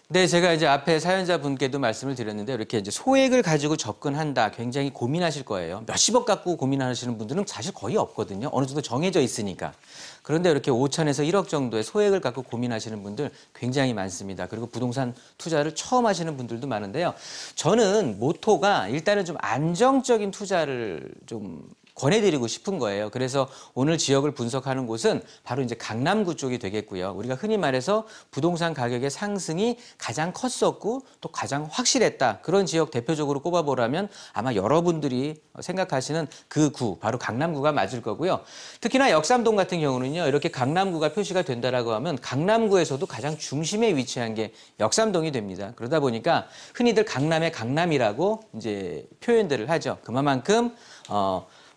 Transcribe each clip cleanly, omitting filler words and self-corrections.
네, 제가 이제 앞에 사연자분께도 말씀을 드렸는데 이렇게 이제 소액을 가지고 접근한다. 굉장히 고민하실 거예요. 몇십억 갖고 고민하시는 분들은 사실 거의 없거든요. 어느 정도 정해져 있으니까. 그런데 이렇게 5천에서 1억 정도의 소액을 갖고 고민하시는 분들 굉장히 많습니다. 그리고 부동산 투자를 처음 하시는 분들도 많은데요. 저는 모토가 일단은 좀 안정적인 투자를 좀 권해드리고 싶은 거예요. 그래서 오늘 지역을 분석하는 곳은 바로 이제 강남구 쪽이 되겠고요. 우리가 흔히 말해서 부동산 가격의 상승이 가장 컸었고 또 가장 확실했다. 그런 지역 대표적으로 꼽아보라면 아마 여러분들이 생각하시는 그 구, 바로 강남구가 맞을 거고요. 특히나 역삼동 같은 경우는요. 이렇게 강남구가 표시가 된다라고 하면 강남구에서도 가장 중심에 위치한 게 역삼동이 됩니다. 그러다 보니까 흔히들 강남의 강남이라고 이제 표현들을 하죠. 그만큼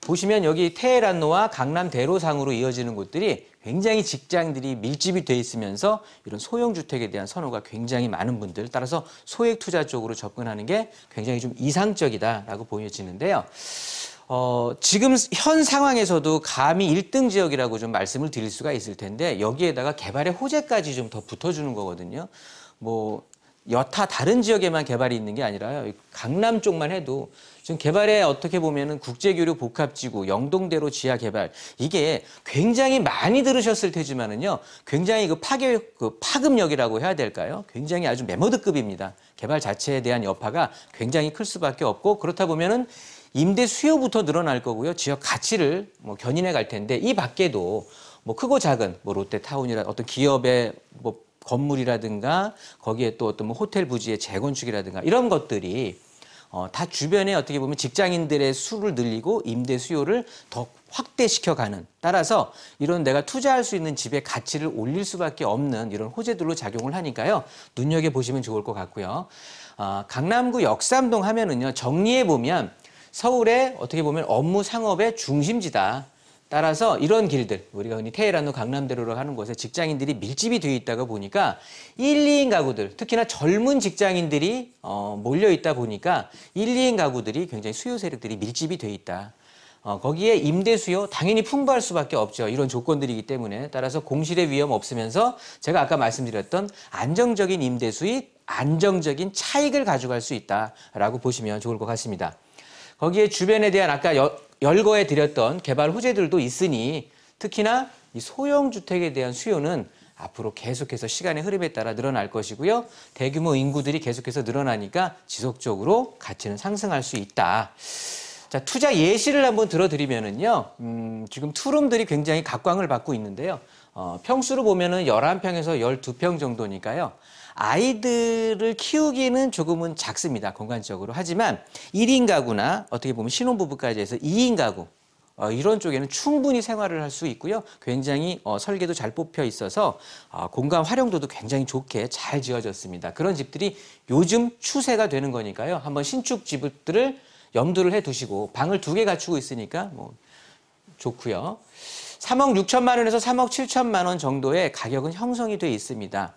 보시면 여기 테헤란로와 강남대로상으로 이어지는 곳들이 굉장히 직장들이 밀집이 돼 있으면서 이런 소형주택에 대한 선호가 굉장히 많은 분들, 따라서 소액 투자 쪽으로 접근하는 게 굉장히 좀 이상적이다라고 보여지는데요. 지금 현 상황에서도 감히 1등 지역이라고 좀 말씀을 드릴 수가 있을 텐데 여기에다가 개발의 호재까지 좀 더 붙어주는 거거든요. 여타 다른 지역에만 개발이 있는 게 아니라요. 강남 쪽만 해도 지금 개발에 어떻게 보면은 국제교류 복합지구, 영동대로 지하 개발 이게 굉장히 많이 들으셨을 테지만은요. 굉장히 그 파급력이라고 해야 될까요? 굉장히 아주 메모드급입니다. 개발 자체에 대한 여파가 굉장히 클 수밖에 없고 그렇다 보면은 임대 수요부터 늘어날 거고요. 지역 가치를 견인해 갈 텐데 이 밖에도 크고 작은 롯데타운이라 어떤 기업의 건물이라든가 거기에 또 어떤 호텔 부지의 재건축이라든가 이런 것들이 다 주변에 어떻게 보면 직장인들의 수를 늘리고 임대 수요를 더 확대시켜가는, 따라서 이런 내가 투자할 수 있는 집의 가치를 올릴 수밖에 없는 이런 호재들로 작용을 하니까요. 눈여겨보시면 좋을 것 같고요. 강남구 역삼동 하면은요. 정리해보면 서울의 어떻게 보면 업무 상업의 중심지다. 따라서 이런 길들, 우리가 흔히 테헤란로 강남대로라고 하는 곳에 직장인들이 밀집이 되어 있다가 보니까 1, 2인 가구들, 특히나 젊은 직장인들이 몰려 있다 보니까 1, 2인 가구들이 굉장히 수요 세력들이 밀집이 되어 있다. 거기에 임대 수요 당연히 풍부할 수밖에 없죠. 이런 조건들이기 때문에. 따라서 공실의 위험 없으면서 제가 아까 말씀드렸던 안정적인 임대 수익, 안정적인 차익을 가져갈 수 있다라고 보시면 좋을 것 같습니다. 거기에 주변에 대한 아까 열거해 드렸던 개발 호재들도 있으니 특히나 이 소형 주택에 대한 수요는 앞으로 계속해서 시간의 흐름에 따라 늘어날 것이고요. 대규모 인구들이 계속해서 늘어나니까 지속적으로 가치는 상승할 수 있다. 자, 투자 예시를 한번 들어드리면은요. 지금 투룸들이 굉장히 각광을 받고 있는데요. 평수로 보면은 11평에서 12평 정도니까요. 아이들을 키우기는 조금은 작습니다. 공간적으로. 하지만 1인 가구나 어떻게 보면 신혼부부까지 해서 2인 가구 이런 쪽에는 충분히 생활을 할 수 있고요. 굉장히 설계도 잘 뽑혀 있어서 공간 활용도도 굉장히 좋게 잘 지어졌습니다. 그런 집들이 요즘 추세가 되는 거니까요. 한번 신축 집들을 염두를 해두시고 방을 2개 갖추고 있으니까 좋고요. 3억 6천만 원에서 3억 7천만 원 정도의 가격은 형성이 돼 있습니다.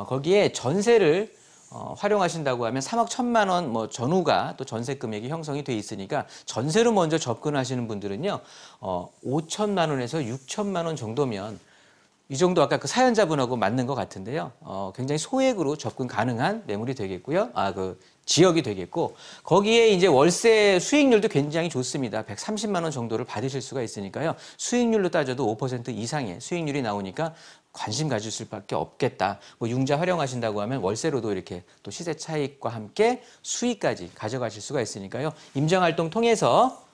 거기에 전세를 활용하신다고 하면 3억 1천만 원 전후가 또 전세 금액이 형성이 돼 있으니까 전세로 먼저 접근하시는 분들은요. 5천만 원에서 6천만 원 정도면 이 정도 아까 그 사연자분하고 맞는 것 같은데요. 굉장히 소액으로 접근 가능한 매물이 되겠고요. 지역이 되겠고 거기에 이제 월세 수익률도 굉장히 좋습니다. 130만 원 정도를 받으실 수가 있으니까요. 수익률로 따져도 5% 이상의 수익률이 나오니까 관심 가질 수밖에 없겠다. 융자 활용하신다고 하면 월세로도 이렇게 또 시세 차익과 함께 수익까지 가져가실 수가 있으니까요. 임정활동 통해서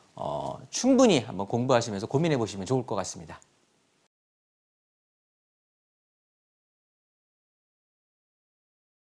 충분히 한번 공부하시면서 고민해 보시면 좋을 것 같습니다.